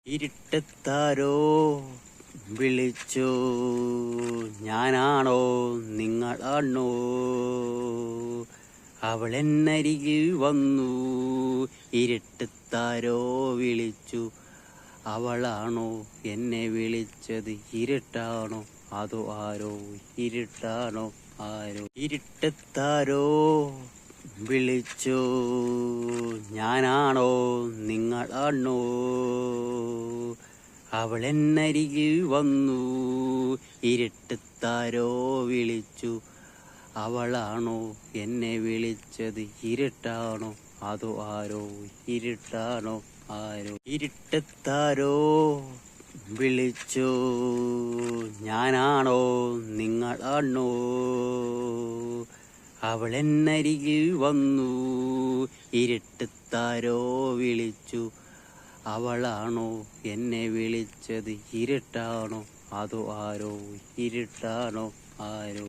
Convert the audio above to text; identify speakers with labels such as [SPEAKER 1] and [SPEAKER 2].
[SPEAKER 1] ഇരുട്ടത്താരോ വിളിച്ചു, ഞാനാണോ നിങ്ങളാണോ? അവളെന്നരികിൽ വന്നു, ഇരുട്ടത്താരോ വിളിച്ചു. അവളാണോ എന്നെ വിളിച്ചത്? ഇരുട്ടാണോ അതോ ആരോ? ഇരുട്ടാണോ ആരോ? ഇരുട്ടത്താരോ വിളിച്ചു, ഞാനാണോ നിങ്ങളാണോ? അവളെന്നരികിൽ വന്നു, ഇരുട്ടത്താരോ വിളിച്ചു. അവളാണോ എന്നെ വിളിച്ചത്? ഇരുട്ടാണോ അതോ ആരോ? ഇരുട്ടാണോ ആരോ? ഇരുട്ടത്താരോ വിളിച്ചു, ഞാനാണോ നിങ്ങളാണോ? അവളെന്നരികിൽ വന്നു, ഇരുട്ടത്താരോ വിളിച്ചു. അവളാണോ എന്നെ വിളിച്ചത്? ഇരുട്ടാണോ അതോ ആരോ? ഇരുട്ടാണോ ആരോ?